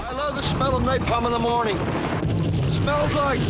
I love the smell of napalm in the morning. It smells like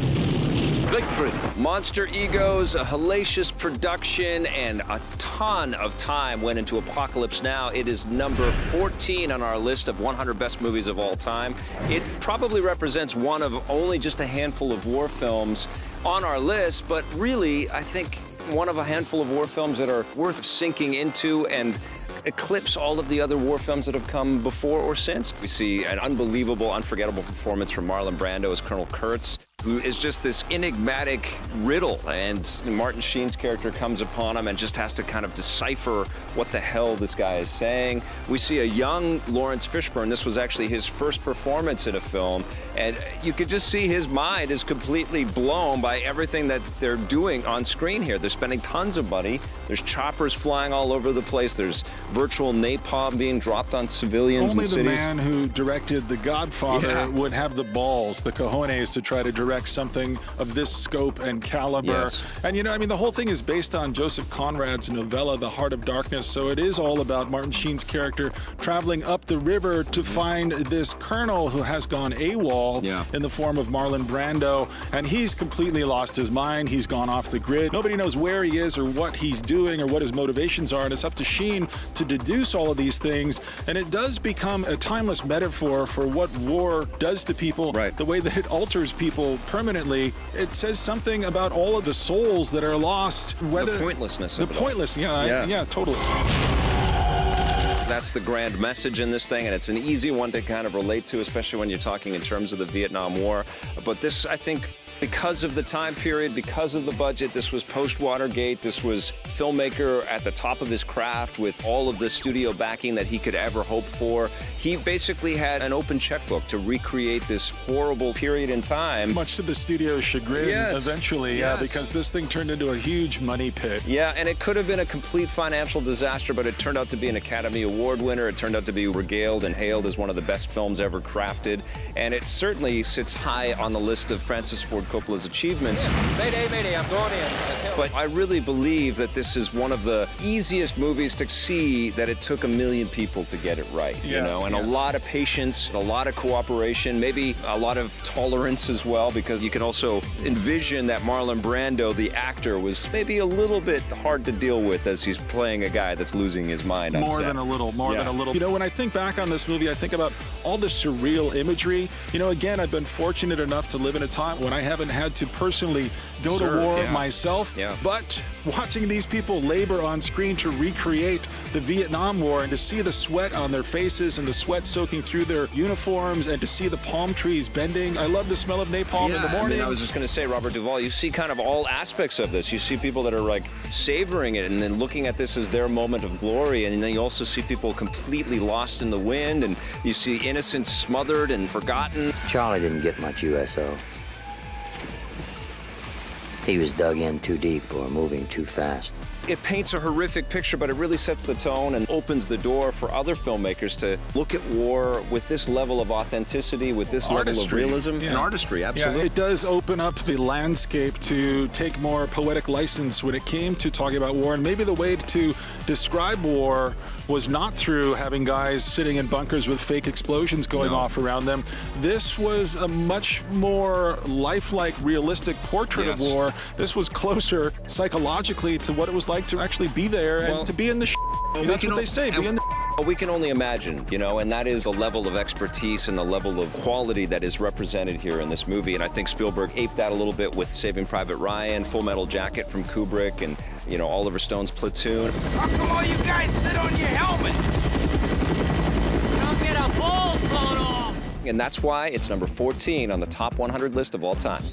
victory. Monster egos, a hellacious production, and a ton of time went into Apocalypse Now. It is number 14 on our list of 100 best movies of all time. It probably represents one of only just a handful of war films on our list, but really, I think one of a handful of war films that are worth sinking into and eclipse all of the other war films that have come before or since. We see an unbelievable, unforgettable performance from Marlon Brando as Colonel Kurtz, who is just this enigmatic riddle, and Martin Sheen's character comes upon him and just has to kind of decipher what the hell this guy is saying. We see a young Lawrence Fishburne. This was actually his first performance in a film, and you could just see his mind is completely blown by everything that they're doing on screen here. They're spending tons of money. There's choppers flying all over the place. There's virtual napalm being dropped on civilians in cities. Only the man who directed The Godfather would have the balls, the cojones, to try to direct something of this scope and caliber. Yes. And you know, I mean, the whole thing is based on Joseph Conrad's novella, The Heart of Darkness, so it is all about Martin Sheen's character traveling up the river to find this colonel who has gone AWOL in the form of Marlon Brando, and he's completely lost his mind. He's gone off the grid. Nobody knows where he is or what he's doing or what his motivations are, and it's up to Sheen to deduce all of these things, and it does become a timeless metaphor for what war does to people, the way that it alters people permanently. It says something about all of the souls that are lost, whether the pointlessness of of it all. Yeah, totally. That's the grand message in this thing, and it's an easy one to kind of relate to, especially when you're talking in terms of the Vietnam War. But this, I think, because of the time period, because of the budget, this was post-Watergate, this was filmmaker at the top of his craft with all of the studio backing that he could ever hope for. He basically had an open checkbook to recreate this horrible period in time. Much to the studio's chagrin, eventually, because this thing turned into a huge money pit. Yeah, and it could have been a complete financial disaster, but it turned out to be an Academy Award winner. It turned out to be regaled and hailed as one of the best films ever crafted, and it certainly sits high on the list of Francis Ford Coppola's achievements. Mayday, mayday, I'm going in. But I really believe that this is one of the easiest movies to see that it took 1 million people to get it right, you know, and a lot of patience, a lot of cooperation, maybe a lot of tolerance as well, because you can also envision that Marlon Brando, the actor, was maybe a little bit hard to deal with as he's playing a guy that's losing his mind on More set. than a little. You know, when I think back on this movie, I think about all the surreal imagery. You know, again, I've been fortunate enough to live in a time when I haven't had to personally go to war myself, but watching these people labor on screen to recreate the Vietnam War and to see the sweat on their faces and the sweat soaking through their uniforms and to see the palm trees bending. I love the smell of napalm in the morning. I mean, I was just going to say, Robert Duvall, you see kind of all aspects of this. You see people that are like savoring it and then looking at this as their moment of glory, and then you also see people completely lost in the wind, and you see innocents smothered and forgotten. Charlie didn't get much USO. He was dug in too deep or moving too fast. It paints a horrific picture, but it really sets the tone and opens the door for other filmmakers to look at war with this level of authenticity, with this level of realism and artistry, absolutely. Yeah, it does open up the landscape to take more poetic license when it came to talking about war, and maybe the way to describe war was not through having guys sitting in bunkers with fake explosions going off around them. This was a much more lifelike, realistic portrait of war. This was closer psychologically to what it was like to actually be there and to be in the That's what they say, be in the we can only imagine, you know, and that is the level of expertise and the level of quality that is represented here in this movie. And I think Spielberg aped that a little bit with Saving Private Ryan, Full Metal Jacket from Kubrick, and, you know, Oliver Stone's Platoon. How come all you guys sit on your helmet? You don't get our balls blown off! And that's why it's number 14 on the top 100 list of all time.